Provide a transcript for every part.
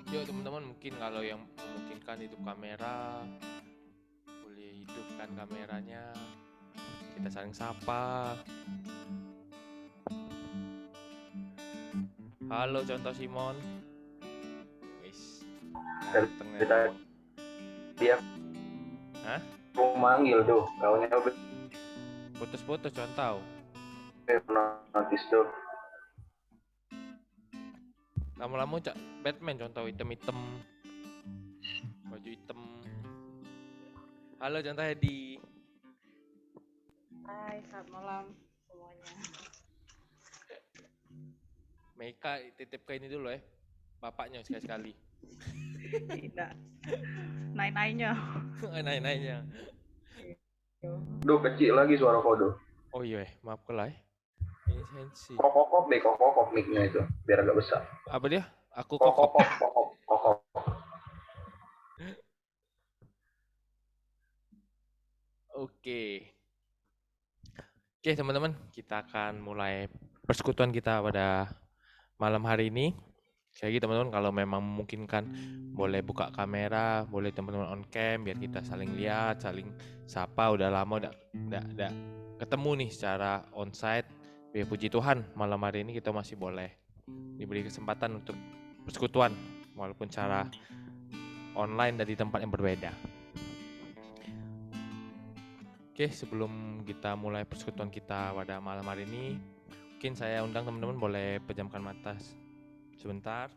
Yuk teman-teman, mungkin kalau yang memungkinkan hidup kamera, boleh hidupkan kameranya. Kita saling sapa. Halo contoh Simon. Wis, ganteng ya Kita Simon. dia Hah? mau manggil tuh, kaunya Putus-putus contoh. notis tuh. Lama-lama cak Batman contoh hitam-hitam. Baju hitam. Halo contoh Hedi. Hai, selamat malam semuanya. Meika titip ke ini dulu ya. Bapaknya sekali-sekali. Tidak. Naik-naiknya. Naik-naiknya. Duh, kecil lagi suara kodo. Oh iya, maaf kelai. Ini sensi. Kokok mic-nya itu, biar agak besar. Apa dia? Aku kokop. Kokok. Oke, teman-teman, kita akan mulai persekutuan kita pada malam hari ini. Sekali lagi teman-teman, kalau memang memungkinkan boleh buka kamera, boleh teman-teman on cam biar kita saling lihat, saling sapa. Udah lama udah ketemu nih secara onsite. Biar puji Tuhan, malam hari ini kita masih boleh diberi kesempatan untuk persekutuan walaupun cara online dari tempat yang berbeda. Oke, sebelum kita mulai persekutuan kita pada malam hari ini, mungkin saya undang teman-teman boleh pejamkan mata sebentar.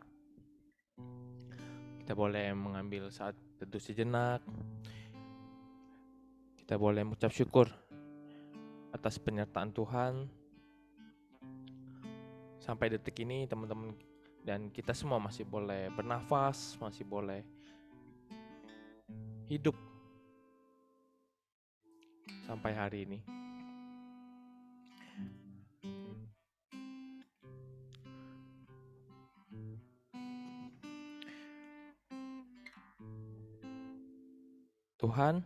Kita boleh mengambil saat teduh sejenak. Kita boleh mengucap syukur atas penyertaan Tuhan. Sampai detik ini teman-teman dan kita semua masih boleh bernafas, masih boleh hidup sampai hari ini. Tuhan,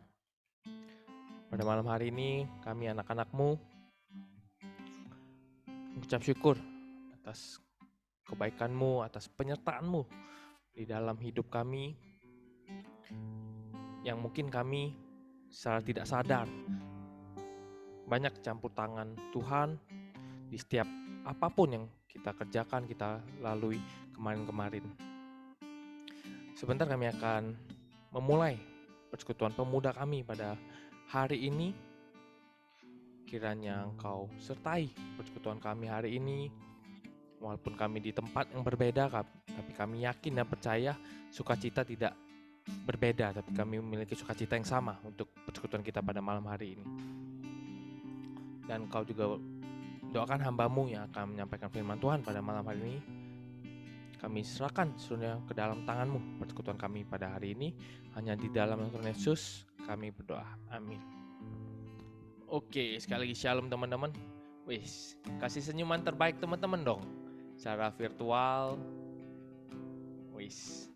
pada malam hari ini kami anak-anak-Mu mengucap syukur atas kebaikan-Mu, atas penyertaan-Mu di dalam hidup kami yang mungkin kami secara tidak sadar banyak campur tangan Tuhan di setiap apapun yang kita kerjakan, kita lalui kemarin-kemarin. Sebentar kami akan memulai persekutuan pemuda kami pada hari ini. Kiranya Engkau sertai persekutuan kami hari ini. Walaupun kami di tempat yang berbeda, tapi kami yakin dan percaya sukacita tidak berbeda, tapi kami memiliki sukacita yang sama untuk persekutuan kita pada malam hari ini. Dan Engkau juga doakan hamba-Mu yang akan menyampaikan firman Tuhan pada malam hari ini. Kami serahkan seluruhnya ke dalam tangan-Mu persekutuan kami pada hari ini. Hanya di dalam nama Tuhan Yesus kami berdoa. Amin. Oke, sekali lagi shalom teman-teman. Wis, kasih senyuman terbaik teman-teman dong. Secara virtual. Wis.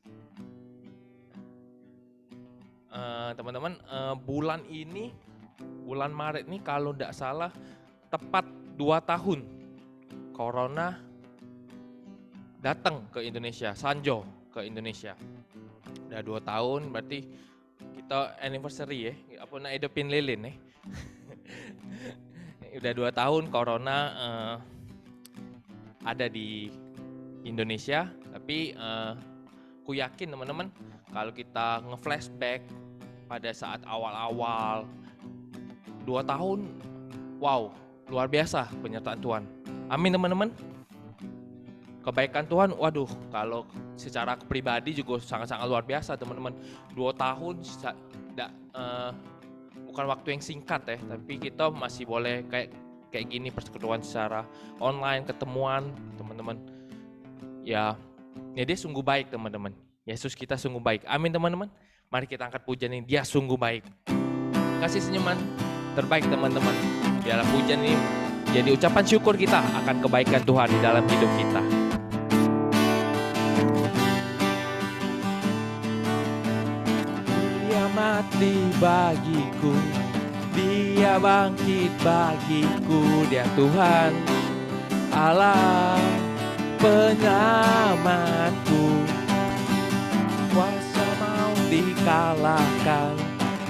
Teman-teman, bulan ini, bulan Maret ini kalau tidak salah tepat 2 tahun Corona datang ke Indonesia, Sanjo ke Indonesia. Udah 2 tahun berarti kita anniversary ya, apa nak edepin lilin ya. Udah 2 tahun Corona ada di Indonesia, tapi aku yakin teman-teman kalau kita nge-flashback pada saat awal-awal 2 tahun, wow, luar biasa penyertaan Tuhan. Amin teman-teman. Kebaikan Tuhan, waduh, kalau secara pribadi juga sangat-sangat luar biasa teman-teman. 2 tahun bukan waktu yang singkat ya, tapi kita masih boleh kayak gini persekutuan secara online, ketemuan teman-teman. Ya dia sungguh baik teman-teman. Yesus kita sungguh baik. Amin teman-teman. Mari kita angkat pujian ini, dia sungguh baik. Kasih senyuman terbaik teman-teman. Di dalam pujian ini jadi ucapan syukur kita akan kebaikan Tuhan di dalam hidup kita. Dia mati bagiku, dia bangkit bagiku, dia Tuhan Allah penyelamatku. dikalahkan,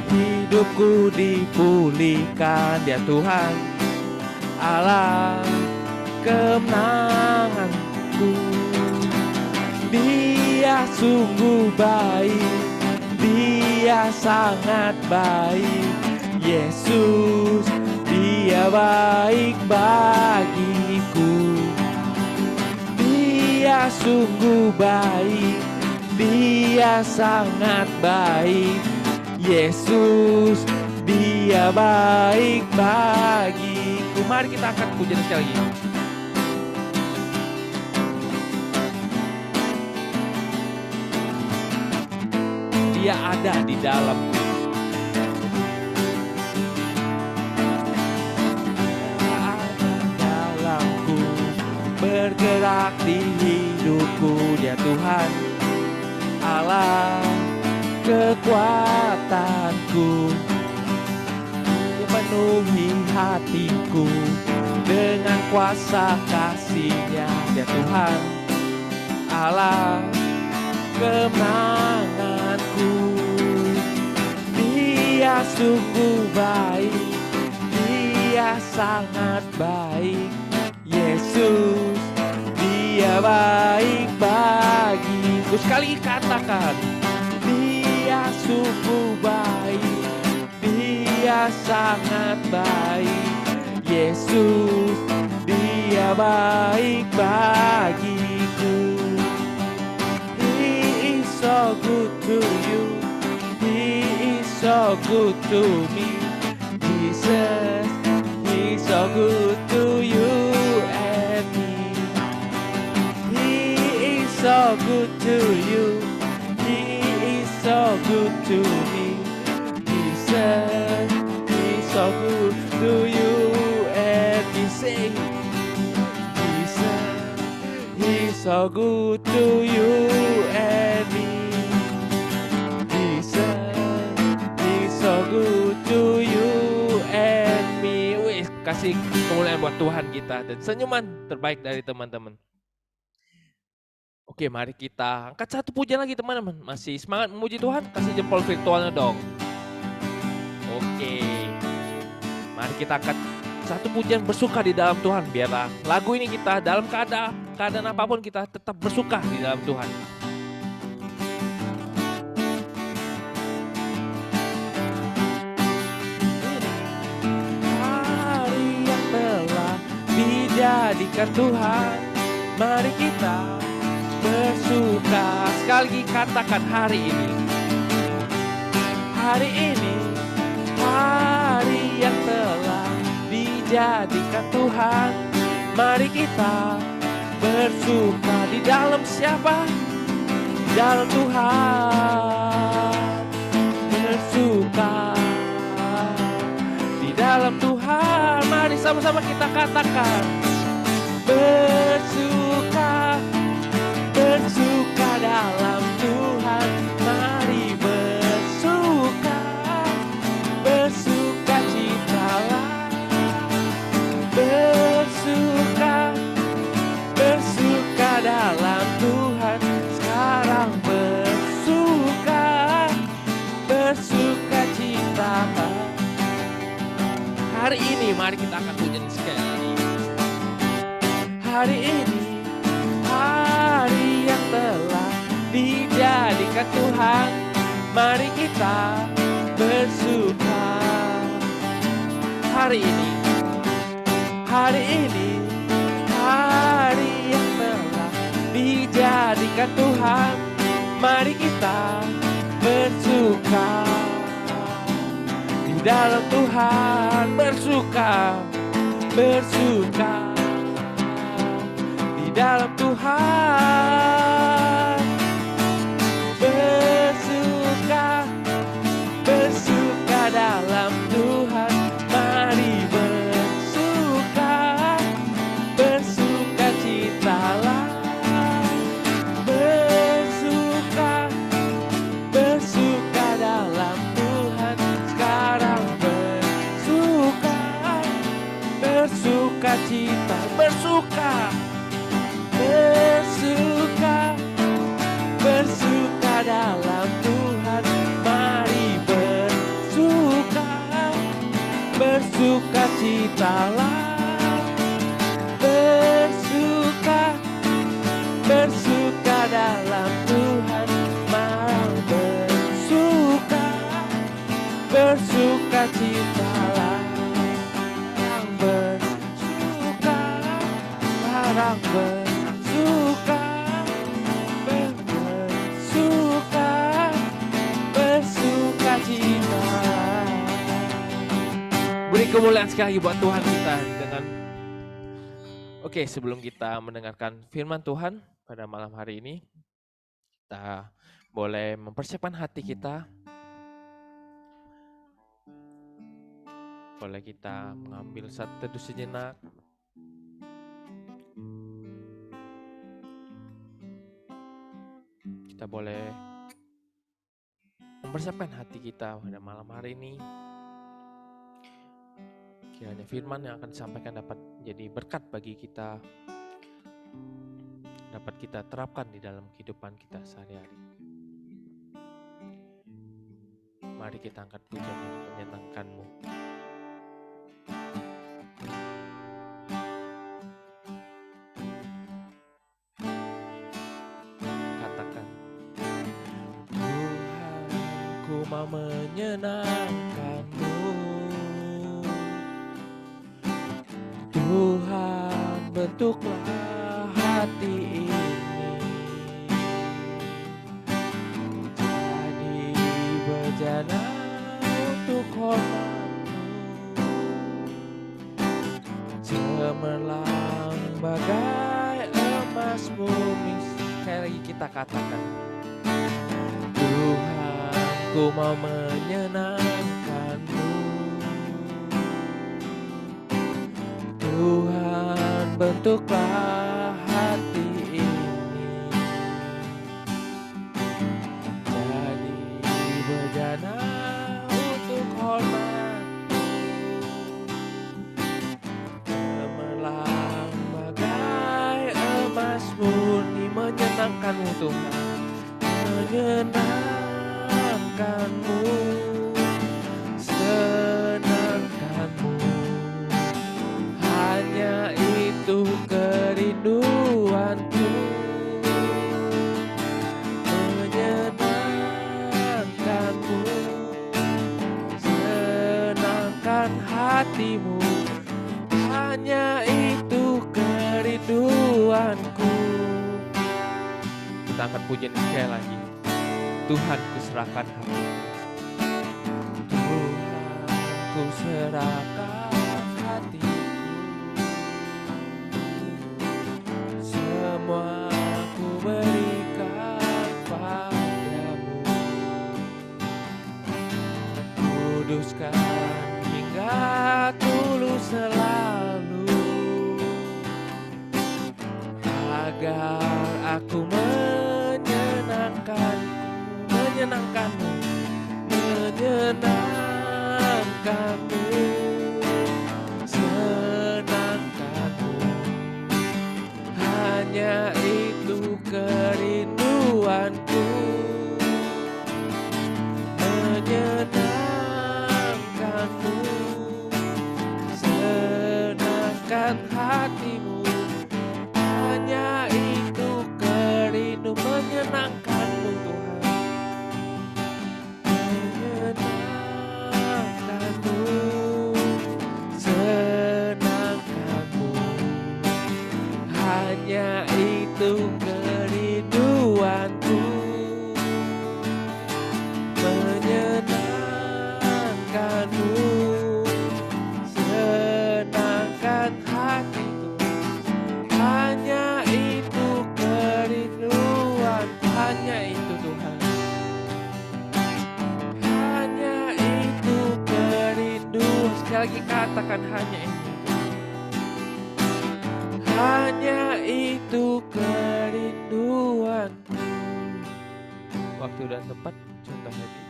hidupku dipulihkan. Dia Tuhan Allah kemenanganku. Dia sungguh baik, Dia sangat baik. Yesus, Dia baik bagiku. Dia sungguh baik, Dia sangat baik. Yesus, Dia baik bagiku. Mari kita angkat pujian sekali lagi. Dia ada di dalamku. Dia ada dalamku, bergerak di hidupku. Dia Tuhan Allah kekuatanku. Dia penuhi hatiku dengan kuasa kasih-Nya. Dia Tuhan Allah kemenanganku. Dia sungguh baik, Dia sangat baik. Yesus, Dia baik bagiku. Sekali katakan, Dia sungguh baik, Dia sangat baik. Yesus, Dia baik bagiku. He is so good to you, He is so good to me. Jesus, He is so good to you and me. He is so good to you, He is so good to me. Jesus, He is so good to you and me. Sing, Jesus, He is so good to you and me. Jesus, He is so good to you and me. Wih, kasih kemuliaan buat Tuhan kita dan senyuman terbaik dari teman-teman. Oke, mari kita angkat satu pujian lagi teman-teman. Masih semangat memuji Tuhan? Kasih jempol virtualnya dong. Oke, mari kita angkat satu pujian bersuka di dalam Tuhan. Biarlah lagu ini kita dalam keadaan apapun kita tetap bersuka di dalam Tuhan. Hari yang telah dijadikan Tuhan, mari kita bersuka. Sekali lagi katakan hari ini. Hari ini, hari yang telah dijadikan Tuhan, mari kita bersuka. Di dalam siapa? Di dalam Tuhan bersuka. Di dalam Tuhan, mari sama-sama kita katakan bersuka. Bersuka dalam Tuhan, mari bersuka. Bersuka citalah. Bersuka, bersuka dalam Tuhan. Sekarang bersuka, bersuka cita. Hari ini mari kita akan pujian sekali lagi. Hari ini, hari yang telah dijadikan Tuhan, mari kita bersuka. Hari ini, hari ini, hari yang telah dijadikan Tuhan, mari kita bersuka. Di dalam Tuhan bersuka, bersuka. Di dalam Tuhan bersuka, bersuka dalam Tuhan, mari bersuka, bersuka citalah. Bersuka, bersuka dalam Tuhan. Sekarang bersuka, bersuka cita, bersuka. Bersuka, bersuka dalam Tuhan. bersukacitalah, bersuka dalam Tuhan, marah bersukacitalah, bersuka, marah bersuka, bersukacita. Beri kemuliaan sekali lagi buat Tuhan kita dengan. Oke, sebelum kita mendengarkan firman Tuhan pada malam hari ini, kita boleh mempersiapkan hati kita. Boleh kita mengambil satu teduh sejenak. Kita boleh mempersiapkan hati kita pada malam hari ini. Kiranya firman yang akan disampaikan dapat menjadi berkat bagi kita, dapat kita terapkan di dalam kehidupan kita sehari-hari. Mari kita angkat pujian yang menyenangkan-Mu. Katakan, Tuhan, ku mau menyenangkan-Mu. Tuhan, bentuklah hati ini jadi bejana untuk hormat-Mu, cemerlang bagai emas bumi. Sekali lagi kita katakan, Tuhan, ku mau menyenangkan-Mu. Tuhan, bentuklah hati ini jadi bejana untuk hormat-Mu, cemerlang bagai emas murni. Menyenangkan-Mu Tuhan, menyenangkan-Mu, senangkan-Mu. Hanya itu kerinduanku, menyenangkan-Mu, senangkan hati-Mu. Hanya itu kerinduanku. Kita angkat pujian sekali lagi. Tuhan, ku serahkan hatiku. Tuhan, ku serahkan hatiku. Semua ku berikan padamu. Kuduskan hingga tulus selalu, agar aku menyenangkan-Mu, senangkan-Mu. Hanya itu kerinduanku, menyenangkan-Mu, senangkan hati-Mu. Hanya itu kerindu, menyenangkan-Mu Tuhan, menyenangkan-Mu, senangkan-Mu. Hanya itu kerinduanku, menyenangkan-Mu, senangkan hatiku. Hanya itu kerinduan, hanya itu Tuhan, hanya itu kerinduan. Sekali lagi katakan, hanya itu, hanya itu kerinduanku. Waktu dan tempat contoh hadir.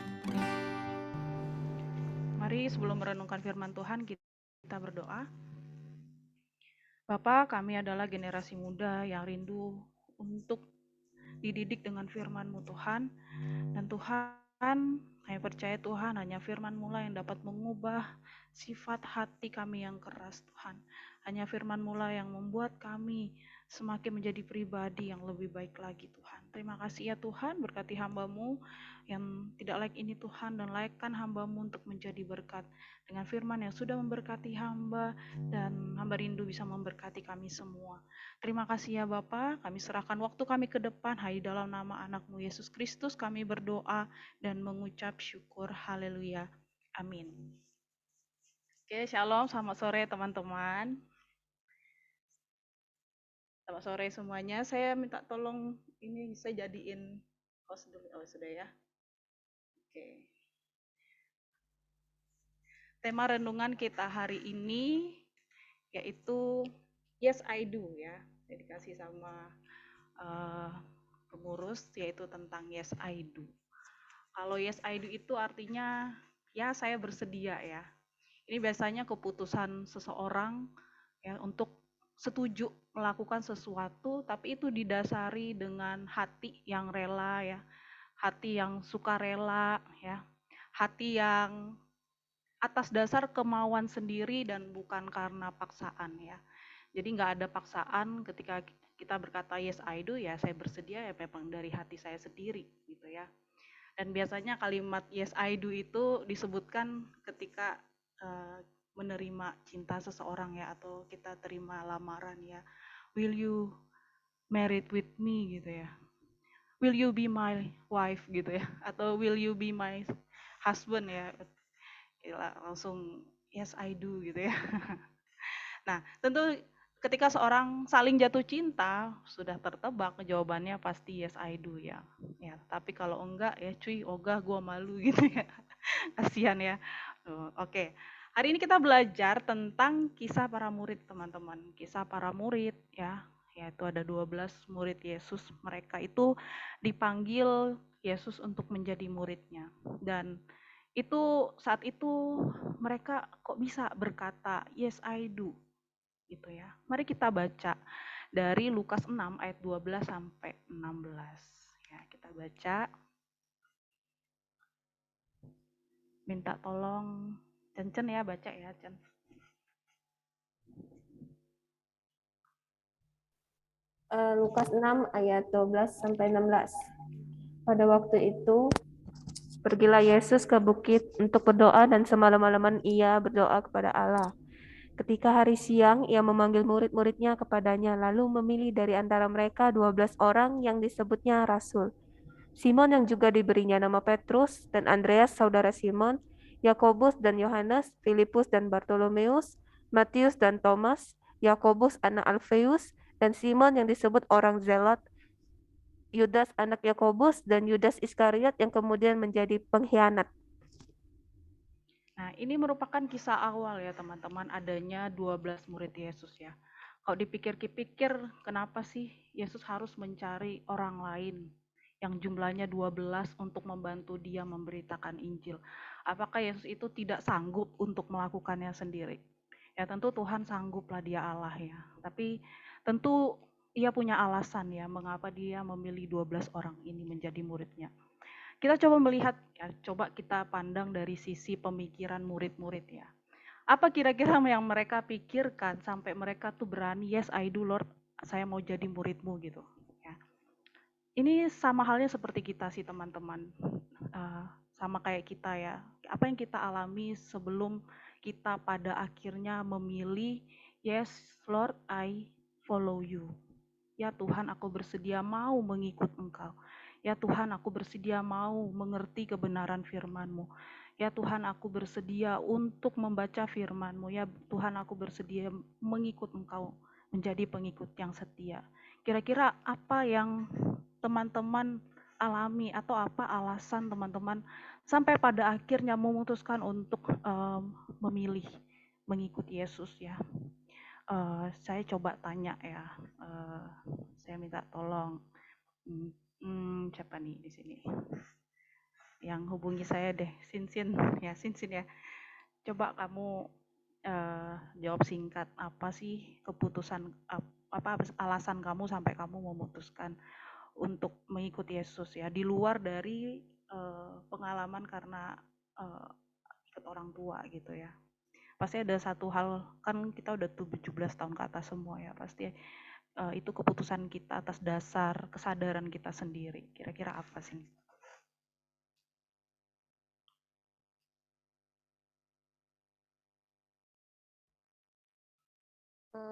Mari sebelum merenungkan firman Tuhan kita berdoa. Bapa, kami adalah generasi muda yang rindu untuk dididik dengan firman-Mu Tuhan. Dan Tuhan, kami percaya Tuhan hanya firman-Mu lah yang dapat mengubah sifat hati kami yang keras Tuhan. Hanya firman-Mu lah yang membuat kami semakin menjadi pribadi yang lebih baik lagi Tuhan. Terima kasih ya Tuhan, berkati hamba-Mu yang tidak layak ini Tuhan, dan laikkan hamba-Mu untuk menjadi berkat dengan firman yang sudah memberkati hamba, dan hamba rindu bisa memberkati kami semua. Terima kasih ya Bapa, kami serahkan waktu kami ke depan, hai dalam nama anak-Mu Yesus Kristus kami berdoa dan mengucap syukur. Haleluya. Amin. Oke, shalom, selamat sore teman-teman. Selamat sore semuanya. Saya minta tolong ini saya jadiin host dulu. Oh, sudah ya. Oke. Tema renungan kita hari ini yaitu Yes I Do ya. Saya dikasih sama pengurus yaitu tentang Yes I Do. Kalau Yes I Do itu artinya ya saya bersedia ya. Ini biasanya keputusan seseorang ya untuk setuju melakukan sesuatu, tapi itu didasari dengan hati yang rela ya, hati yang sukarela ya, hati yang atas dasar kemauan sendiri dan bukan karena paksaan ya. Jadi nggak ada paksaan ketika kita berkata yes I do ya saya bersedia ya memang dari hati saya sendiri gitu ya. Dan biasanya kalimat yes I do itu disebutkan ketika menerima cinta seseorang ya, atau kita terima lamaran ya. Will you married with me gitu ya. Will you be my wife gitu ya. Atau will you be my husband ya. Gila, langsung yes I do gitu ya. Nah, tentu ketika seorang saling jatuh cinta, sudah tertebak jawabannya pasti yes I do ya. Ya, tapi kalau enggak ya cuy, ogah gua malu gitu ya. Kasihan ya. Oke. Hari ini kita belajar tentang kisah para murid, teman-teman. Kisah para murid ya, yaitu ada 12 murid Yesus. Mereka itu dipanggil Yesus untuk menjadi muridnya. Dan itu saat itu mereka kok bisa berkata, yes I do. Gitu ya. Mari kita baca dari Lukas 6 ayat 12 sampai 16. Ya, kita baca. Minta tolong Cen ya baca ya Cen. Lukas 6 ayat 12 sampai 16. Pada waktu itu pergilah Yesus ke bukit untuk berdoa dan semalam-malaman ia berdoa kepada Allah. Ketika hari siang, ia memanggil murid-muridnya kepadanya, lalu memilih dari antara mereka 12 orang yang disebutnya rasul. Simon yang juga diberinya nama Petrus, dan Andreas saudara Simon, Yakobus dan Yohanes, Filipus dan Bartolomeus, Matius dan Thomas, Yakobus anak Alfeus, dan Simon yang disebut orang Zelot, Yudas anak Yakobus, dan Yudas Iskariot yang kemudian menjadi pengkhianat. Nah, ini merupakan kisah awal ya teman-teman, adanya 12 murid Yesus ya. Kalau dipikir-pikir, kenapa sih Yesus harus mencari orang lain yang jumlahnya 12 untuk membantu dia memberitakan Injil? Apakah Yesus itu tidak sanggup untuk melakukannya sendiri? Ya tentu Tuhan sangguplah, dia Allah ya. Tapi tentu ia punya alasan ya mengapa dia memilih 12 orang ini menjadi muridnya. Kita coba melihat ya, coba kita pandang dari sisi pemikiran murid-murid ya. Apa kira-kira yang mereka pikirkan sampai mereka tuh berani, yes I do Lord, saya mau jadi muridmu gitu. Ya. Ini sama halnya seperti kita sih teman-teman, sama kayak kita ya. Apa yang kita alami sebelum kita pada akhirnya memilih, yes Lord I follow you. Ya Tuhan, aku bersedia mau mengikut Engkau. Ya Tuhan, aku bersedia mau mengerti kebenaran firman-Mu. Ya Tuhan, aku bersedia untuk membaca firman-Mu. Ya Tuhan, aku bersedia mengikut Engkau, menjadi pengikut yang setia. Kira-kira apa yang teman-teman alami atau apa alasan teman-teman sampai pada akhirnya memutuskan untuk memilih mengikuti Yesus ya? Saya coba tanya ya, saya minta tolong. Siapa nih di sini? Yang hubungi saya deh, Sinsin ya, Sinsin ya. Coba kamu jawab singkat, apa sih keputusan, apa alasan kamu sampai kamu memutuskan untuk mengikuti Yesus ya, di luar dari pengalaman karena ikut orang tua gitu ya. Pasti ada satu hal, kan kita udah 17 tahun ke atas semua ya, pasti itu keputusan kita atas dasar kesadaran kita sendiri. Kira-kira apa sih?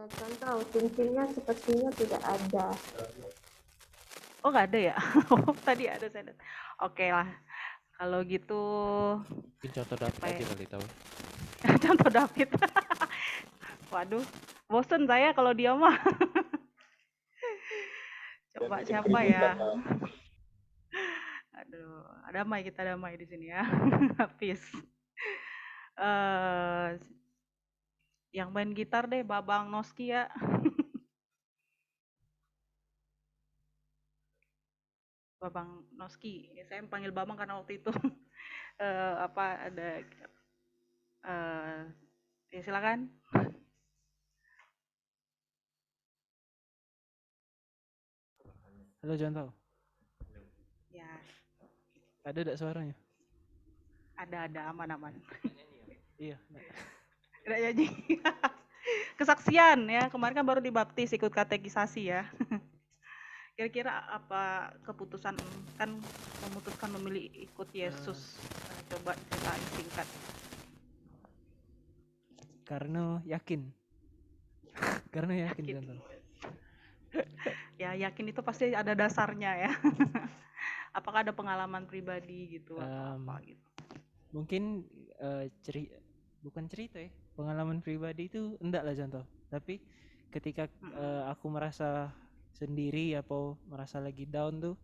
Contoh, cincinnya sepertinya tidak ada. Oh nggak ada ya? Oh tadi ada saya lihat. Oke lah, kalau gitu Mungkin contoh David Apa ya? aja kali tahu. contoh David. Waduh, bosen saya kalau dia mah. Coba siapa ya? Aduh, damai kita damai di sini ya. Peace. Yang main gitar deh, Babang Noski ya. Babang Noski. Ya, saya panggil Babang karena waktu itu ada ya silakan. Halo Jonto, Ya, ada tidak suaranya? ada aman-aman. Iya. Tidak nyanyi. Kesaksian ya, kemarin kan baru dibaptis ikut katekisasi ya. Kira-kira apa keputusan kan memutuskan memilih ikut Yesus? Coba ceritain singkat. Karena yakin. Karena yakin Yakin. Jonto. Ya yakin itu pasti ada dasarnya ya. Apakah ada pengalaman pribadi gitu atau apa gitu? Mungkin bukan cerita ya, pengalaman pribadi itu enggak lah Jonto. Tapi ketika aku merasa sendiri atau merasa lagi down tuh,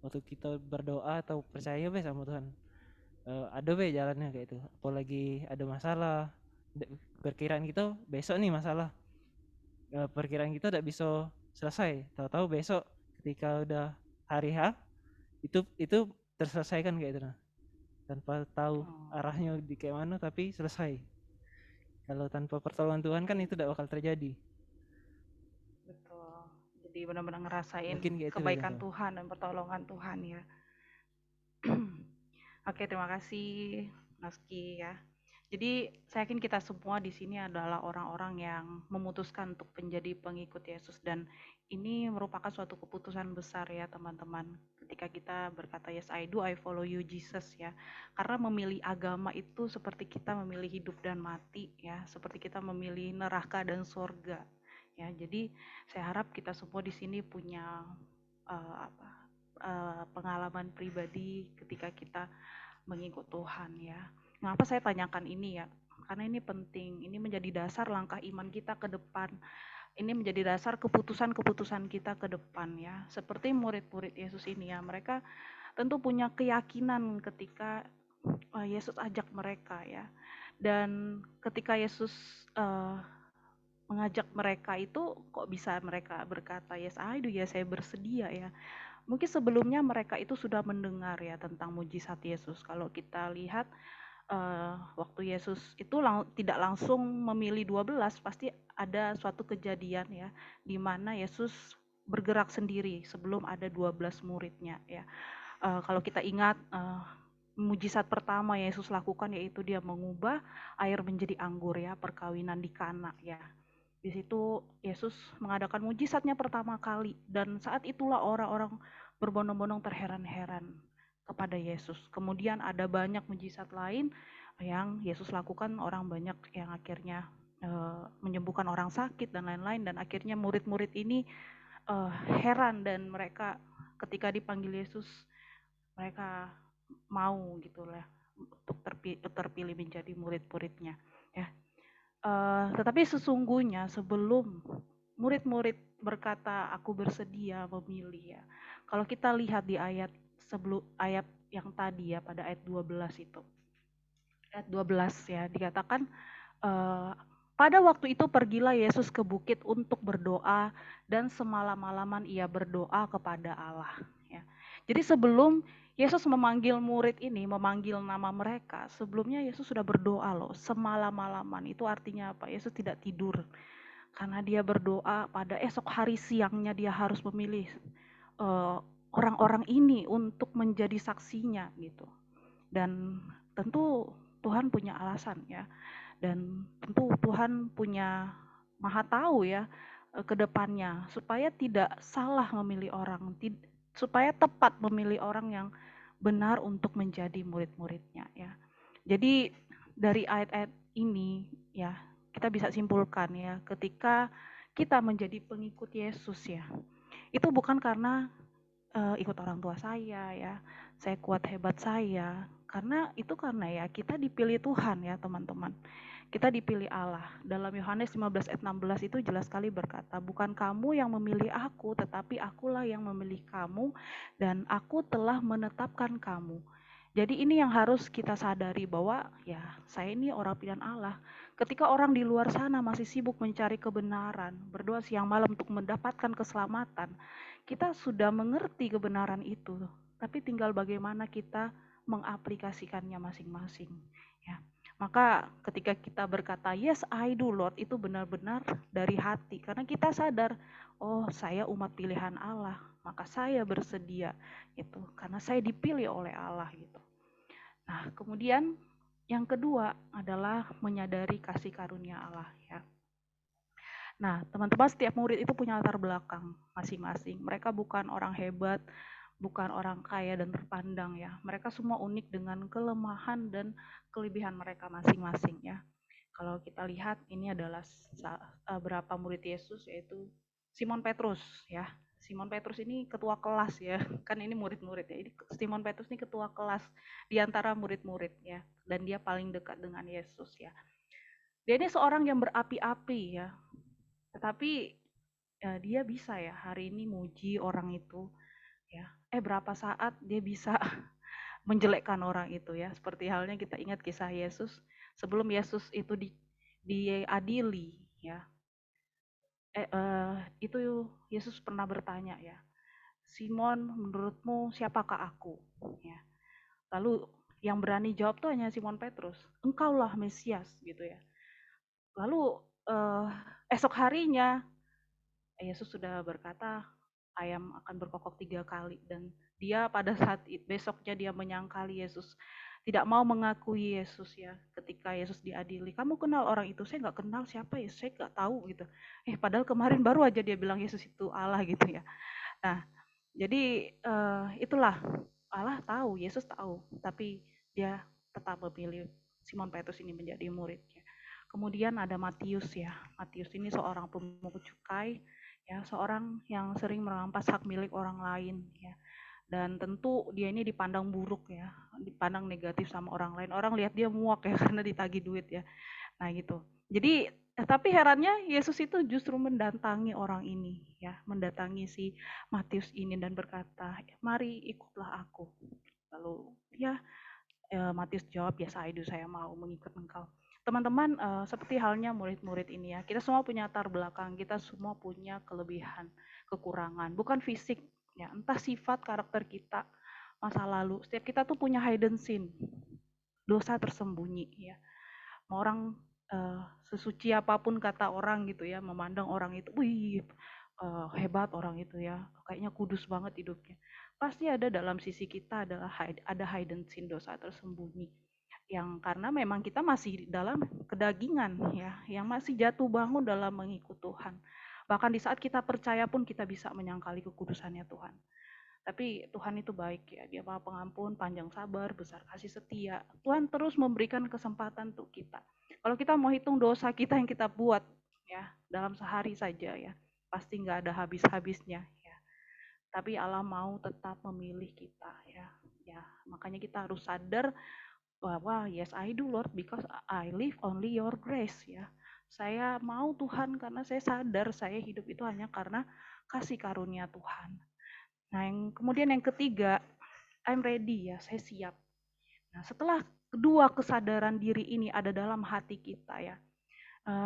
waktu kita berdoa atau percaya be sama Tuhan, ada be jalannya kayak itu. Apalagi ada masalah, perkiraan kita besok nih masalah, perkiraan kita tidak bisa selesai, tahu-tahu besok ketika udah hari H itu terselesaikan kayak itu nah, tanpa tahu arahnya di kayak mana tapi selesai. Kalau tanpa pertolongan Tuhan kan itu tidak bakal terjadi. Betul. Jadi benar-benar ngerasain Mungkin gitu kebaikan aja. Tuhan dan pertolongan Tuhan ya. Oke, terima kasih Naski ya. Jadi saya yakin kita semua di sini adalah orang-orang yang memutuskan untuk menjadi pengikut Yesus dan ini merupakan suatu keputusan besar ya teman-teman. Ketika kita berkata yes I do, I follow you Jesus ya. Karena memilih agama itu seperti kita memilih hidup dan mati ya, seperti kita memilih neraka dan surga. Ya, jadi saya harap kita semua di sini punya pengalaman pribadi ketika kita mengikut Tuhan ya. Mengapa saya tanyakan ini ya? Karena ini penting, ini menjadi dasar langkah iman kita ke depan. Ini menjadi dasar keputusan-keputusan kita ke depan ya. Seperti murid-murid Yesus ini ya, mereka tentu punya keyakinan ketika Yesus ajak mereka ya. Dan ketika Yesus mengajak mereka itu kok bisa mereka berkata yes I do ya, saya bersedia ya. Mungkin sebelumnya mereka itu sudah mendengar ya tentang mujizat Yesus. Kalau kita lihat waktu Yesus itu tidak langsung memilih 12, pasti ada suatu kejadian ya di mana Yesus bergerak sendiri sebelum ada 12 muridnya ya. Kalau kita ingat mujizat pertama Yesus lakukan yaitu dia mengubah air menjadi anggur ya, perkawinan di Kana ya. Di situ Yesus mengadakan mujizatnya pertama kali dan saat itulah orang-orang berbondong-bondong terheran-heran kepada Yesus. Kemudian ada banyak mujizat lain yang Yesus lakukan, orang banyak yang akhirnya menyembuhkan orang sakit dan lain-lain dan akhirnya murid-murid ini heran dan mereka ketika dipanggil Yesus mereka mau gitu lah untuk terpilih menjadi murid-muridnya ya. Tetapi sesungguhnya sebelum murid-murid berkata aku bersedia memilih ya. Kalau kita lihat di ayat yang tadi ya pada ayat 12 itu. Ayat 12 ya dikatakan pada waktu itu pergilah Yesus ke bukit untuk berdoa dan semalam-malaman ia berdoa kepada Allah ya. Jadi sebelum Yesus memanggil murid ini, memanggil nama mereka, sebelumnya Yesus sudah berdoa loh, semalam-malaman. Itu artinya apa? Yesus tidak tidur. Karena dia berdoa pada esok hari siangnya dia harus memilih orang-orang ini untuk menjadi saksinya gitu. Dan tentu Tuhan punya alasan ya. Dan tentu Tuhan punya maha tahu ya ke depannya supaya tidak salah memilih orang, supaya tepat memilih orang yang benar untuk menjadi murid-muridnya ya. Jadi dari ayat-ayat ini ya kita bisa simpulkan ya, ketika kita menjadi pengikut Yesus ya, itu bukan karena ikut orang tua saya ya, saya kuat hebat saya, karena ya kita dipilih Tuhan ya teman-teman. Kita dipilih Allah. Dalam Yohanes 15 ayat 16 itu jelas sekali berkata, bukan kamu yang memilih aku, tetapi akulah yang memilih kamu dan aku telah menetapkan kamu. Jadi ini yang harus kita sadari bahwa ya saya ini orang pilihan Allah. Ketika orang di luar sana masih sibuk mencari kebenaran, berdoa siang malam untuk mendapatkan keselamatan, kita sudah mengerti kebenaran itu, tapi tinggal bagaimana kita mengaplikasikannya masing-masing. Ya. Maka ketika kita berkata, yes I do Lord, itu benar-benar dari hati. Karena kita sadar, oh saya umat pilihan Allah, maka saya bersedia gitu. Karena saya dipilih oleh Allah gitu. Nah kemudian yang kedua adalah menyadari kasih karunia Allah ya. Nah teman-teman, setiap murid itu punya latar belakang masing-masing. Mereka bukan orang hebat, bukan orang kaya dan terpandang ya. Mereka semua unik dengan kelemahan dan kelebihan mereka masing-masing ya. Kalau kita lihat ini adalah berapa murid Yesus, yaitu Simon Petrus ya. Simon Petrus ini ketua kelas ya. Kan ini murid-murid ya. Ini Simon Petrus ini ketua kelas di antara murid-murid ya, dan dia paling dekat dengan Yesus ya. Dia ini seorang yang berapi-api ya. Tetapi ya, dia bisa ya hari ini muji orang itu ya. Berapa saat dia bisa menjelekkan orang itu ya. Seperti halnya kita ingat kisah Yesus sebelum Yesus itu diadili ya. Itu Yesus pernah bertanya ya, Simon, menurutmu siapakah aku? Ya. Lalu yang berani jawab tuh hanya Simon Petrus, engkaulah Mesias gitu ya. Lalu esok harinya Yesus sudah berkata, ayam akan berkokok 3 kali, dan dia pada saat besoknya dia menyangkali Yesus, tidak mau mengakui Yesus ya. Ketika Yesus diadili, kamu kenal orang itu? Saya nggak kenal siapa ya, saya nggak tahu gitu. Padahal kemarin baru aja dia bilang Yesus itu Allah gitu ya. Nah, jadi itulah, Allah tahu, Yesus tahu, tapi dia tetap memilih Simon Petrus ini menjadi muridnya. Kemudian ada Matius ya. Matius ini seorang pemungut cukai ya, seorang yang sering merampas hak milik orang lain ya. Dan tentu dia ini dipandang buruk ya, dipandang negatif sama orang lain. Orang lihat dia muak ya karena ditagih duit ya. Nah gitu. Jadi tapi herannya Yesus itu justru mendatangi orang ini ya, mendatangi si Matius ini dan berkata, mari ikutlah aku. Lalu ya Matius jawab, ya saya mau mengikut engkau. Teman-teman, seperti halnya murid-murid ini ya, kita semua punya latar belakang, kita semua punya kelebihan, kekurangan, bukan fisik ya, entah sifat karakter kita masa lalu. Setiap kita tuh punya hidden sin, dosa tersembunyi ya. Mau orang sesuci apapun kata orang gitu ya, memandang orang itu, wih hebat orang itu ya, kayaknya kudus banget hidupnya. Pasti ada dalam sisi kita adalah ada hidden sin, dosa tersembunyi. Yang karena memang kita masih dalam kedagingan ya, yang masih jatuh bangun dalam mengikut Tuhan. Bahkan di saat kita percaya pun kita bisa menyangkali kekudusannya Tuhan. Tapi Tuhan itu baik ya, dia maha pengampun, panjang sabar, besar kasih setia. Tuhan terus memberikan kesempatan untuk kita. Kalau kita mau hitung dosa kita yang kita buat ya dalam sehari saja ya, pasti nggak ada habis-habisnya ya. Tapi Allah mau tetap memilih kita ya. Ya, makanya kita harus sadar bahwa yes I do Lord because I live only your grace ya. Saya mau Tuhan karena saya sadar saya hidup itu hanya karena kasih karunia Tuhan. Nah, kemudian yang ketiga, I'm ready ya, saya siap. Nah, setelah kedua kesadaran diri ini ada dalam hati kita ya,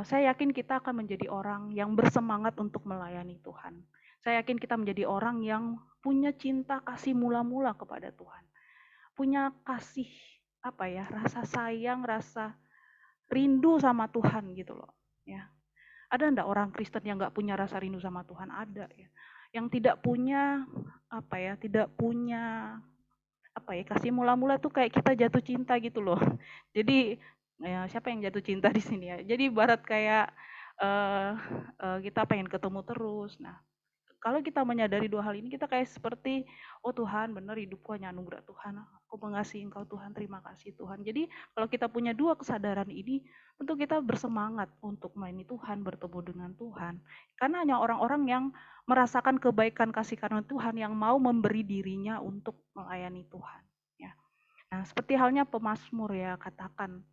saya yakin kita akan menjadi orang yang bersemangat untuk melayani Tuhan. Saya yakin kita menjadi orang yang punya cinta kasih mula-mula kepada Tuhan. Punya kasih rasa sayang, rasa rindu sama Tuhan gitu loh. Ya. Ada enggak orang Kristen yang nggak punya rasa rindu sama Tuhan? Ada ya. yang tidak punya kasih mula-mula tuh kayak kita jatuh cinta gitu loh. Jadi ya siapa yang jatuh cinta di sini ya? Jadi ibarat kayak kita pengen ketemu terus. Nah, kalau kita menyadari dua hal ini, kita kayak seperti, oh Tuhan, benar hidupku hanya anugerah Tuhan. Aku mengasihi Engkau Tuhan, terima kasih Tuhan. Jadi kalau kita punya dua kesadaran ini, tentu kita bersemangat untuk melayani Tuhan, bertemu dengan Tuhan. Karena hanya orang-orang yang merasakan kebaikan kasih karunia Tuhan yang mau memberi dirinya untuk melayani Tuhan. Ya. Nah, seperti halnya pemazmur ya, katakan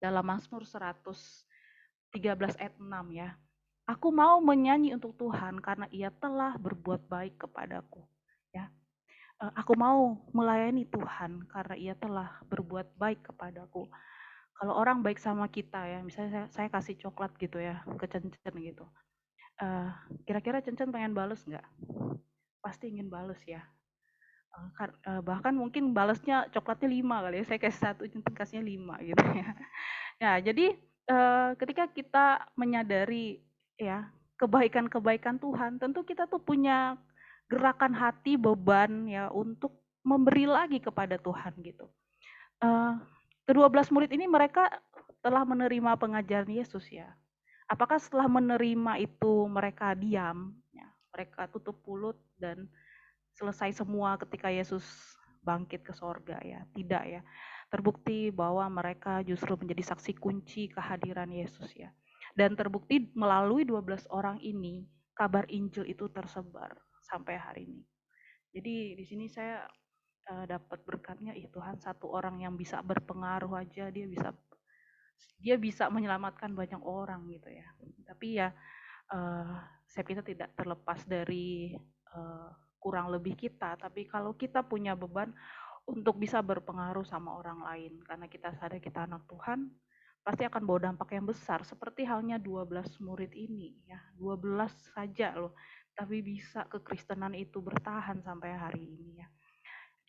dalam Mazmur 113 ayat 6 ya. Aku mau menyanyi untuk Tuhan karena Ia telah berbuat baik kepadaku. Ya, aku mau melayani Tuhan karena Ia telah berbuat baik kepadaku. Kalau orang baik sama kita ya, misalnya saya kasih coklat gitu ya ke Cencen gitu. Kira-kira Cencen pengen bales nggak? Pasti ingin bales ya. Bahkan mungkin balesnya coklatnya 5 kali ya. Saya kasih 1, Cencen kasihnya 5 gitu ya. Ya, jadi ketika kita menyadari ya kebaikan-kebaikan Tuhan, tentu kita tuh punya gerakan hati, beban ya untuk memberi lagi kepada Tuhan gitu. Ke-12 murid ini mereka telah menerima pengajaran Yesus ya. Apakah setelah menerima itu mereka diam, ya, mereka tutup mulut dan selesai semua ketika Yesus bangkit ke sorga ya? Tidak ya. Terbukti bahwa mereka justru menjadi saksi kunci kehadiran Yesus ya. Dan terbukti melalui 12 orang ini, kabar Injil itu tersebar sampai hari ini. Jadi di sini saya dapat berkatnya, Tuhan, satu orang yang bisa berpengaruh aja dia bisa menyelamatkan banyak orang gitu ya. Tapi ya saya kita tidak terlepas dari kurang lebih kita, tapi kalau kita punya beban untuk bisa berpengaruh sama orang lain, karena kita sadar kita anak Tuhan, pasti akan bawa dampak yang besar, seperti halnya 12 murid ini ya, 12 saja loh, tapi bisa kekristenan itu bertahan sampai hari ini ya.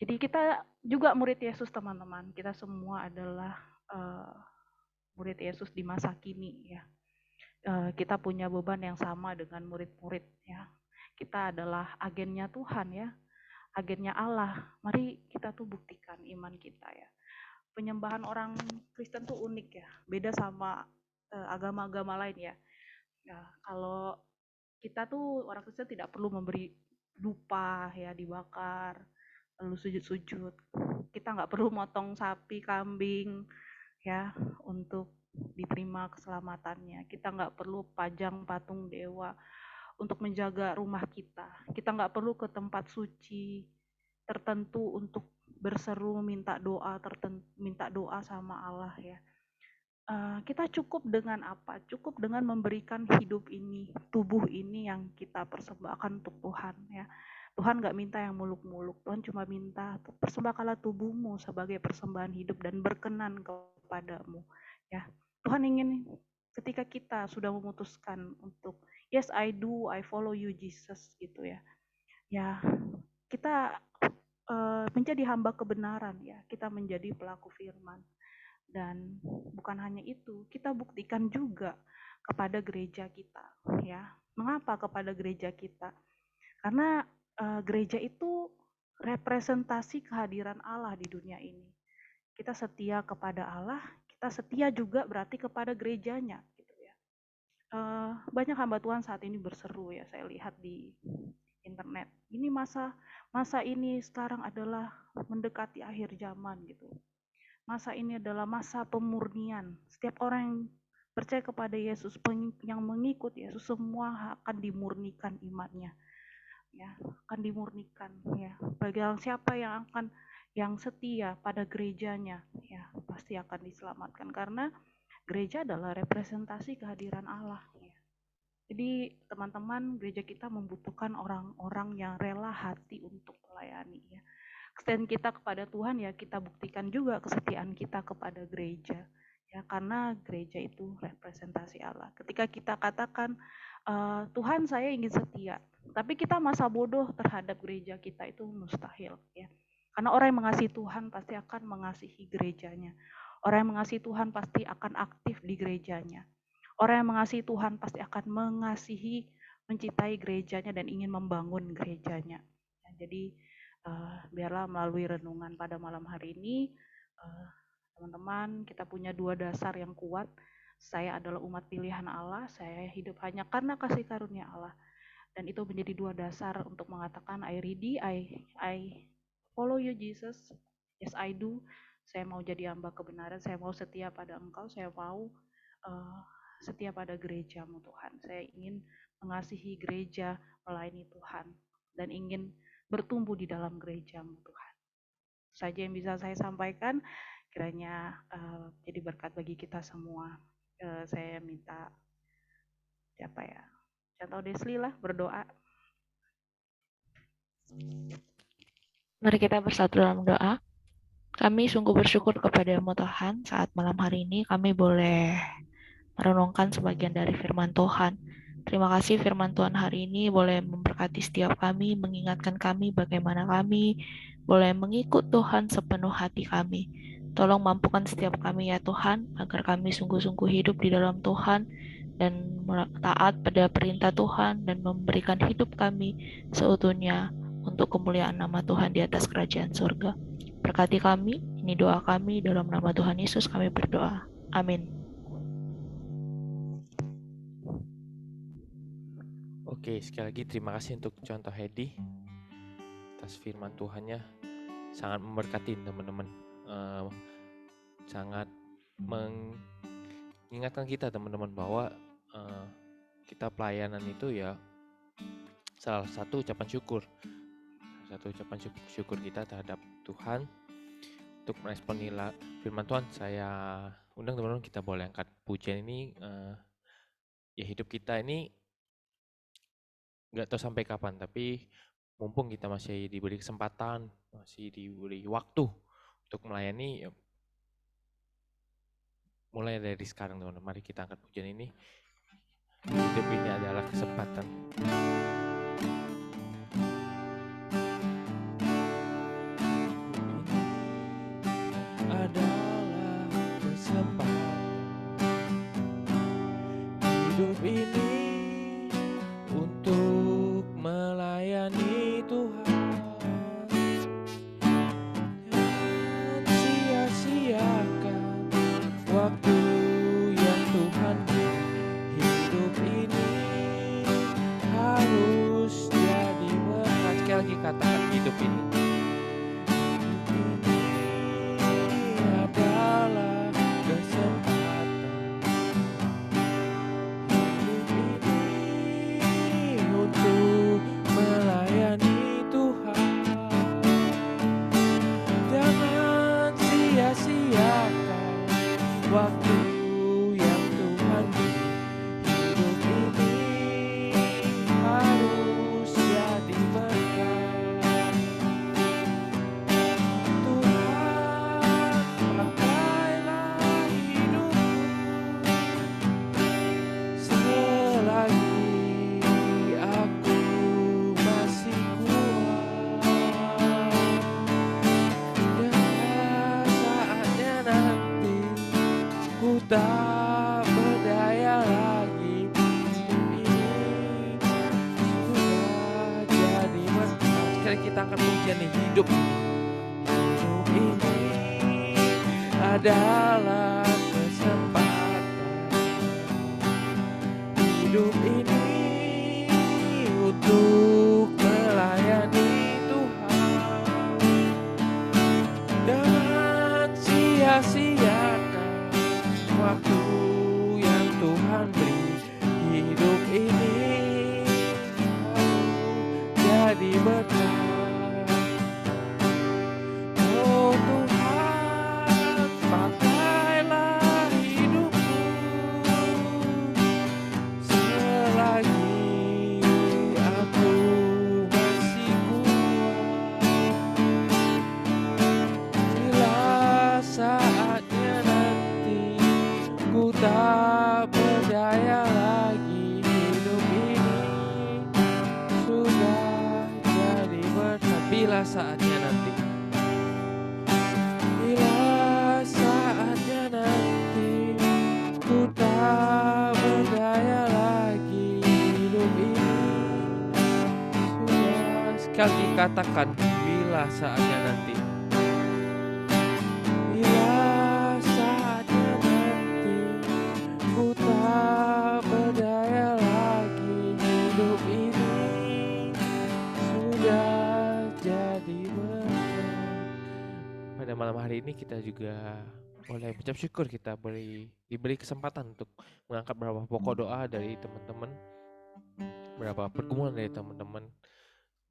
Jadi kita juga murid Yesus teman-teman, kita semua adalah murid Yesus di masa kini ya. Kita punya beban yang sama dengan murid-murid ya. Kita adalah agennya Tuhan ya, agennya Allah. Mari kita tuh buktikan iman kita ya. Penyembahan orang Kristen tuh unik ya, beda sama agama-agama lain ya. Ya, kalau kita tuh orang Kristen tidak perlu memberi dupa ya, dibakar, lalu sujud-sujud. Kita nggak perlu motong sapi, kambing ya untuk diterima keselamatannya. Kita nggak perlu pajang patung dewa untuk menjaga rumah kita. Kita nggak perlu ke tempat suci tertentu untuk berseru minta doa sama Allah ya. Kita cukup dengan apa? Cukup dengan memberikan hidup ini, tubuh ini yang kita persembahkan untuk Tuhan ya. Tuhan nggak minta yang muluk-muluk, Tuhan cuma minta persembahkanlah tubuhmu sebagai persembahan hidup dan berkenan kepadamu ya. Tuhan ingin ketika kita sudah memutuskan untuk yes I do, I follow you Jesus gitu ya. Ya, kita menjadi hamba kebenaran ya, kita menjadi pelaku firman. Dan bukan hanya itu, kita buktikan juga kepada gereja kita ya. Mengapa kepada gereja kita? Karena gereja itu representasi kehadiran Allah di dunia ini. Kita setia kepada Allah, kita setia juga berarti kepada gerejanya gitu ya. Banyak hamba Tuhan saat ini berseru ya, saya lihat di internet. Ini masa ini sekarang adalah mendekati akhir zaman gitu. Masa ini adalah masa pemurnian. Setiap orang yang percaya kepada Yesus, yang mengikut Yesus, semua akan dimurnikan imannya. Ya, akan dimurnikan ya. Bagi siapa yang setia pada gerejanya, ya pasti akan diselamatkan karena gereja adalah representasi kehadiran Allah ya. Jadi teman-teman, gereja kita membutuhkan orang-orang yang rela hati untuk melayani ya. Kesetiaan kita kepada Tuhan ya kita buktikan juga kesetiaan kita kepada gereja ya, karena gereja itu representasi Allah. Ketika kita katakan Tuhan saya ingin setia, tapi kita masa bodoh terhadap gereja kita, itu mustahil ya. Karena orang yang mengasihi Tuhan pasti akan mengasihi gerejanya. Orang yang mengasihi Tuhan pasti akan aktif di gerejanya. Orang yang mengasihi Tuhan pasti akan mengasihi mencintai gerejanya dan ingin membangun gerejanya. Ya, jadi biarlah melalui renungan pada malam hari ini, teman-teman, kita punya 2 dasar yang kuat. Saya adalah umat pilihan Allah, saya hidup hanya karena kasih karunia Allah. Dan itu menjadi 2 dasar untuk mengatakan I ready, I follow you Jesus. Yes I do. Saya mau jadi hamba kebenaran, saya mau setia pada Engkau, saya mau setia pada gereja-Mu Tuhan. Saya ingin mengasihi gereja, melayani Tuhan, dan ingin bertumbuh di dalam gereja-Mu Tuhan. Saja yang bisa saya sampaikan, kiranya jadi berkat bagi kita semua. Saya minta siapa ya? Contoh Desli lah berdoa. Mari kita bersatu dalam doa. Kami sungguh bersyukur kepada-Mu Tuhan, saat malam hari ini kami boleh merenungkan sebagian dari firman Tuhan. Terima kasih firman Tuhan hari ini boleh memberkati setiap kami, mengingatkan kami bagaimana kami boleh mengikut Tuhan sepenuh hati kami. Tolong mampukan setiap kami ya Tuhan, agar kami sungguh-sungguh hidup di dalam Tuhan dan taat pada perintah Tuhan dan memberikan hidup kami seutuhnya untuk kemuliaan nama Tuhan di atas kerajaan surga. Berkati kami, ini doa kami dalam nama Tuhan Yesus kami berdoa. Amin. Oke, sekali lagi terima kasih untuk contoh Hedi atas firman Tuhannya, sangat memberkati teman-teman. Sangat mengingatkan kita teman-teman bahwa kita pelayanan itu ya salah satu ucapan syukur. Satu ucapan syukur kita terhadap Tuhan. Untuk merespon firman Tuhan, saya undang teman-teman kita boleh angkat pujian ini. Ya hidup kita ini nggak tahu sampai kapan, tapi mumpung kita masih diberi kesempatan, masih diberi waktu untuk melayani, ya, mulai dari sekarang teman-teman, mari kita angkat pujian ini. Hidup ini adalah kesempatan. Adalah kesempatan. Hidup ini untuk melayani Tuhan. Jangan sia-siakan waktu yang Tuhan beri. Hidup ini harus jadi berkat. Sekali lagi katakan hidup ini. Hidup ini adalah kesempatan. Hidup ini untuk melayani Tuhan. Jangan sia-siakan waktu yang Tuhan beri. Hidup ini harus jadi berkat. Tuhan, pakailah hidupku selagi aku masih kuat. Dan saatnya nanti ku tak berdaya lagi. Hidup ini sudah jadi berkat. Sekali kita akan pujian nih, hidup ini adalah kesempatan. Hidup ini untuk melayani Tuhan. Jangan sia-siakan waktu yang Tuhan beri. Hidup ini jadi berkat. Oh Tuhan, pakailah hidupku selagi aku masih kuat. Bila saatnya nanti ku tak berdaya lagi, hidup ini sudah jadi berkat. Bila saatnya nanti, bila saatnya nanti ku tak berdaya lagi, hidup ini Kau dikatakan bila saatnya nanti. Bila saatnya nanti ku tak berdaya lagi, hidup ini sudah jadi berkah. Pada malam hari ini kita juga boleh mengucap syukur, kita diberi kesempatan untuk mengangkat beberapa pokok doa dari teman-teman, beberapa pergumulan dari teman-teman,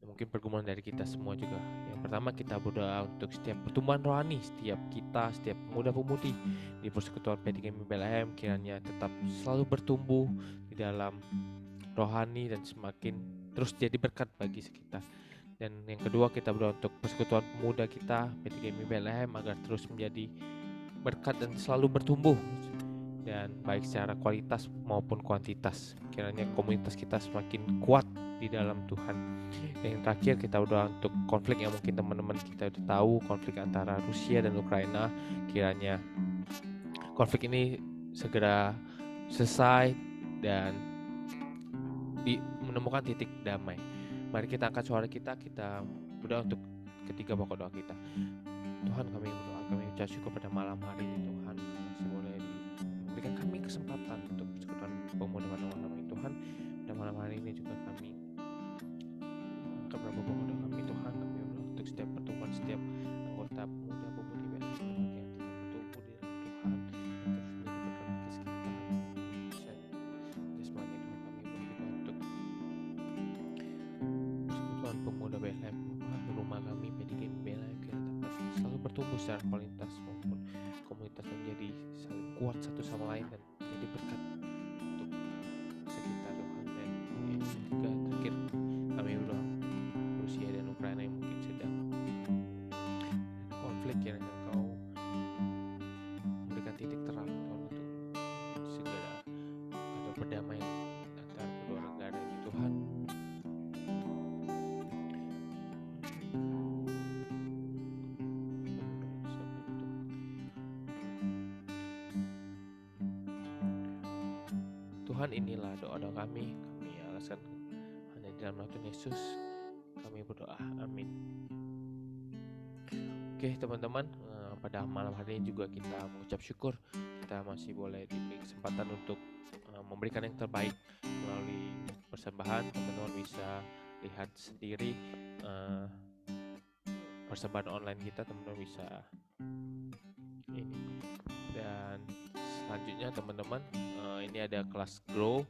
mungkin pergumulan dari kita semua juga. Yang pertama, kita berdoa untuk setiap pertumbuhan rohani, setiap pemuda-pemudi di Persekutuan PDGMI Bethlehem, kiranya tetap selalu bertumbuh di dalam rohani dan semakin terus jadi berkat bagi sekitar. Dan yang kedua, kita berdoa untuk Persekutuan Pemuda kita PDGMI Bethlehem agar terus menjadi berkat dan selalu bertumbuh, dan baik secara kualitas maupun kuantitas. Kiranya komunitas kita semakin kuat di dalam Tuhan. Dan yang terakhir, kita berdoa untuk konflik yang mungkin teman-teman kita udah tahu, konflik antara Rusia dan Ukraina. Kiranya konflik ini segera selesai dan menemukan titik damai. Mari kita angkat suara kita berdoa untuk ketiga pokok doa kita. Tuhan, kami berdoa, kami ucap syukur pada malam hari ini Tuhan, masih boleh diberikan kami kesempatan untuk Persekutuan Pemuda pada malam ini Tuhan. Pada malam hari ini juga kami angkat beberapa pokok doa kami Tuhan. Kami berdoa untuk setiap pertumbuhan, setiap anggota pemuda-pemudi Bethlehem yang tetap bertumbuh di dalam Tuhan, terus menjadi berkat bagi sekitar jasmani Tuhan. Kami berdoa untuk Persekutuan Pemuda Bethlehem, rumah kami PDGMI Bethlehem, kita dapat selalu bertumbuh secara kualitas maupun komunitas, menjadi saling kuat satu sama lain dan menjadi berkat untuk sekitar Tuhan. Dan yang ketiga, terakhir, kami berdoa Rusia dan Ukraina yang mungkin sedang konflik, kiranya Engkau memberikan titik terang Tuhan untuk segera atau perdamaian antara kedua negara ini Tuhan. Tuhan, inilah doa-doa kami alaskan hanya di dalam nama Tuhan Yesus kami berdoa, amin. Oke teman-teman, pada malam hari ini juga kita mengucap syukur kita masih boleh diberi kesempatan untuk memberikan yang terbaik melalui persembahan. Teman-teman bisa lihat sendiri persembahan online kita, teman-teman bisa ini. Dan selanjutnya teman-teman, ini ada kelas Grow,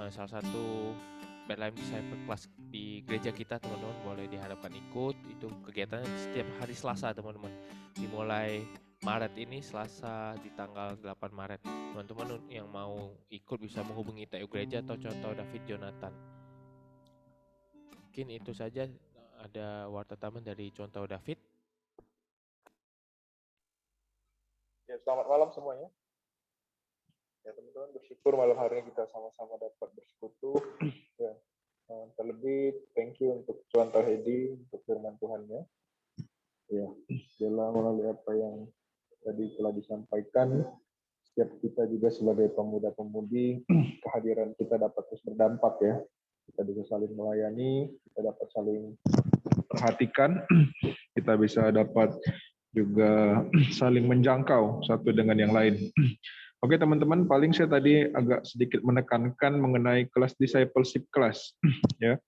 salah satu Bethlehem Disciple Class di gereja kita. Teman-teman boleh diharapkan ikut. Itu kegiatannya setiap hari Selasa teman-teman, dimulai Maret ini, Selasa di tanggal 8 Maret. Teman-teman yang mau ikut bisa menghubungi TU Gereja atau Contoh David Jonathan. Mungkin itu saja. Ada warta taman dari Contoh David. Ya, selamat malam semuanya. Ya teman-teman, bersyukur malam hari ini kita sama-sama dapat bersekutu. Ya, terlebih thank you untuk Tuan Tauhidi untuk firman Tuhannya. Ya, dalam melalui apa yang tadi telah disampaikan, setiap kita juga sebagai pemuda-pemudi, kehadiran kita dapat terus berdampak ya. Kita bisa saling melayani, kita dapat saling perhatikan, kita bisa dapat juga saling menjangkau satu dengan yang lain. Oke teman-teman, paling saya tadi agak sedikit menekankan mengenai kelas discipleship class ya.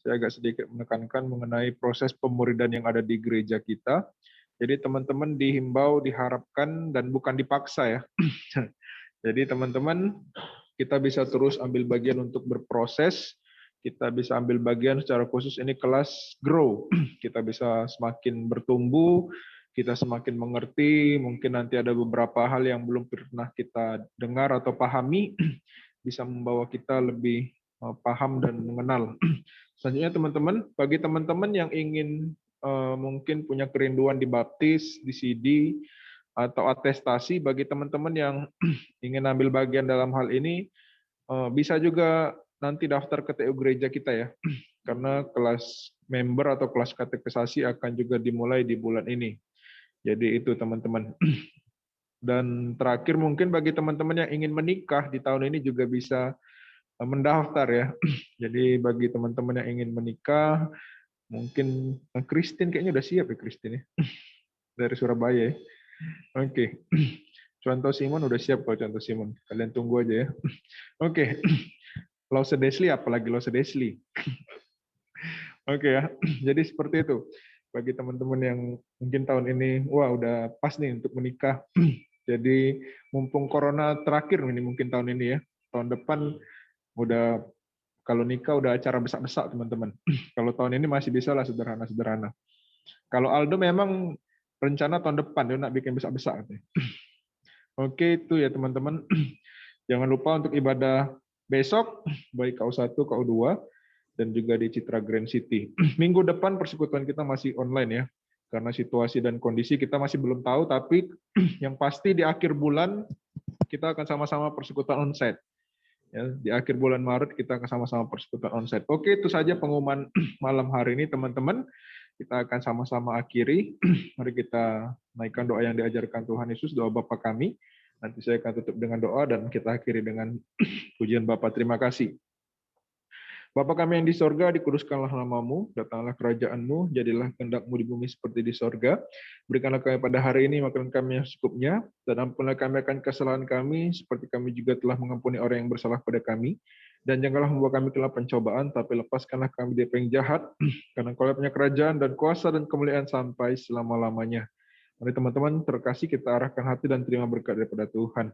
Saya agak sedikit menekankan mengenai proses pemuridan yang ada di gereja kita. Jadi teman-teman dihimbau, diharapkan dan bukan dipaksa ya. Jadi teman-teman, kita bisa terus ambil bagian untuk berproses. Kita bisa ambil bagian secara khusus ini kelas grow. Kita bisa semakin bertumbuh, kita semakin mengerti, mungkin nanti ada beberapa hal yang belum pernah kita dengar atau pahami, bisa membawa kita lebih paham dan mengenal. Selanjutnya teman-teman, bagi teman-teman yang ingin mungkin punya kerinduan dibaptis, di CD, atau atestasi, bagi teman-teman yang ingin ambil bagian dalam hal ini, bisa juga nanti daftar ke TU Gereja kita ya, karena kelas member atau kelas katekisasi akan juga dimulai di bulan ini. Jadi itu teman-teman. Dan terakhir mungkin bagi teman-teman yang ingin menikah di tahun ini juga bisa mendaftar ya. Jadi bagi teman-teman yang ingin menikah, Mungkin Christine kayaknya udah siap ya Christine ya. Dari Surabaya ya. Oke. Contoh Simon udah siap kalau contoh Simon. Kalian tunggu aja ya. Oke. Lause Desli apalagi Lause Desli. Oke ya. Jadi seperti itu. Bagi teman-teman yang mungkin tahun ini wah udah pas nih untuk menikah. Jadi mumpung corona terakhir ini mungkin tahun ini ya. Tahun depan udah kalau nikah udah acara besar-besar teman-teman. Kalau tahun ini masih bisa lah sederhana-sederhana. Kalau Aldo memang rencana tahun depan dia nak bikin besar-besar. Oke itu ya teman-teman. Jangan lupa untuk ibadah besok, baik KU1, KU2, dan juga di Citra Grand City. Minggu depan persekutuan kita masih online ya. Karena situasi dan kondisi kita masih belum tahu, tapi yang pasti di akhir bulan kita akan sama-sama persekutuan onsite. Ya, di akhir bulan Maret kita akan sama-sama persekutuan onsite. Oke, itu saja pengumuman malam hari ini teman-teman. Kita akan sama-sama akhiri. Mari kita naikkan doa yang diajarkan Tuhan Yesus, doa Bapa kami. Nanti saya akan tutup dengan doa dan kita akhiri dengan pujian Bapa. Terima kasih. Bapa kami yang di sorga, dikuduskanlah namamu, datanglah kerajaan-Mu, jadilah kehendak-Mu di bumi seperti di sorga. Berikanlah kami pada hari ini makanan kami yang secukupnya, dan ampunilah kami akan kesalahan kami, seperti kami juga telah mengampuni orang yang bersalah pada kami. Dan janganlah membawa kami ke dalam pencobaan, tapi lepaskanlah kami dari yang jahat, karena Engkau punya kerajaan dan kuasa dan kemuliaan sampai selama-lamanya. Mari teman-teman terkasih kita arahkan hati dan terima berkat daripada Tuhan.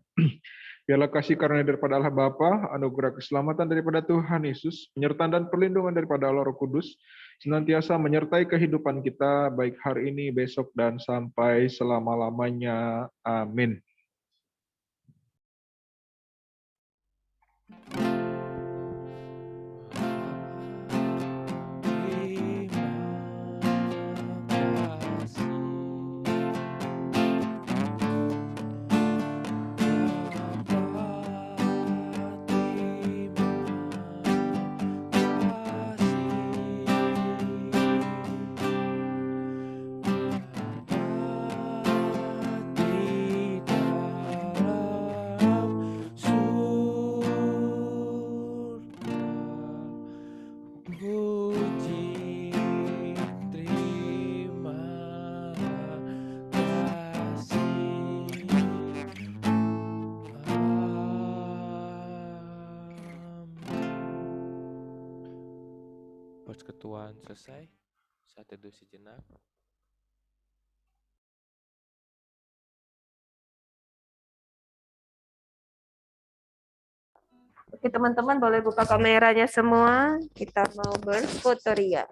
Biarlah kasih karunia daripada Allah Bapa, anugerah keselamatan daripada Tuhan Yesus, penyertaan dan perlindungan daripada Allah Roh Kudus, senantiasa menyertai kehidupan kita, baik hari ini, besok, dan sampai selama-lamanya. Amin. Persekutuan selesai. Saat teduh sejenak. Oke teman-teman boleh buka kameranya semua. Kita mau berfoto ria.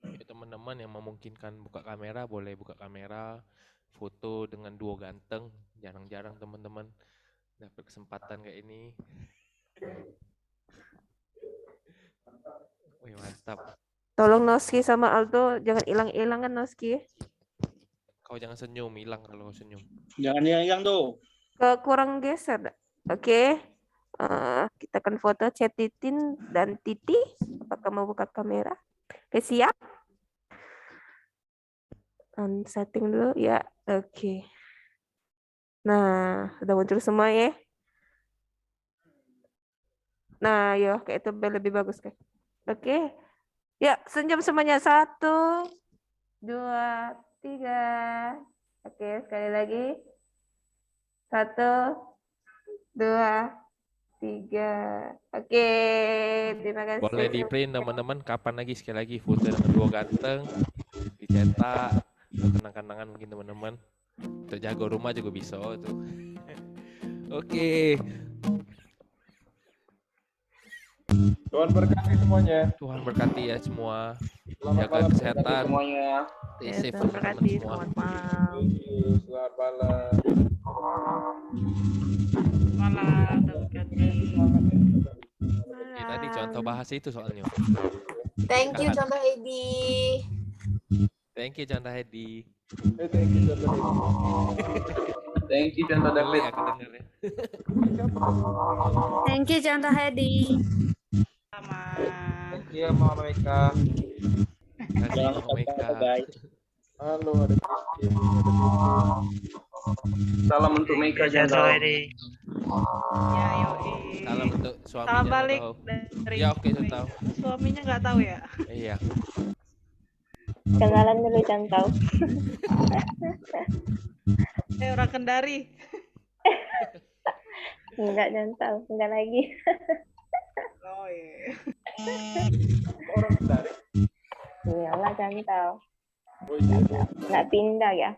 Ya, teman-teman yang memungkinkan buka kamera, boleh buka kamera. Foto dengan duo ganteng. Jarang-jarang teman-teman dapat kesempatan kayak ini. Wih, mantap. Tolong Noski sama Aldo jangan hilang-hilangan Noski. Kau jangan senyum, hilang kalau kau senyum. Jangan hilang tuh. Kurang geser. Oke. Kita akan foto Chat Titin dan Titi. Apakah mau buka kamera? Oke, siap? Setting dulu ya. Oke. Nah, udah muncul semua ya. Nah, yo kayak itu lebih bagus kan. Oke. Ya, senyum semuanya. 1, 2, 3. Oke, sekali lagi. 1, 2, 3. Oke, terima kasih. Boleh di print teman-teman. Kapan lagi sekali lagi foto dengan duo ganteng, dicetak, kenang-kenangan mungkin teman-teman. Untuk jaga rumah juga bisa tuh. Oke. Tuhan berkati semuanya. Tuhan berkati ya semua. Selamat Jaga malam kesehatan. Semuanya. Stay Ya, safe terima teman-teman kasih. semua. Selamat malam. Selamat malam. Malam. Terima Oke, tadi contoh bahasa itu soalnya. Thank you Contoh Edi. Thank you Contoh Hedi. Thank you, Contoh Hedi. Thank you Contoh Boleh David. aku denger ya. Thank you Contoh Edi. Selamat. Thank you, Mama Meka. Jangan Kasih lupa Meka. guys. Halo, ada Christine, ada Titi. Salam untuk Meka Contoh. Ya, yoi. Salam untuk suaminya. Salam balik tahu. dari Ya oke, saya tahu. suaminya nggak tahu ya. Iya. Kenalan dulu Contoh. Orang Kendari. Enggak Contoh, enggak lagi. Oh iya. Orang dari. Iyalah Contoh. Oh iya. Enggak pindah ya.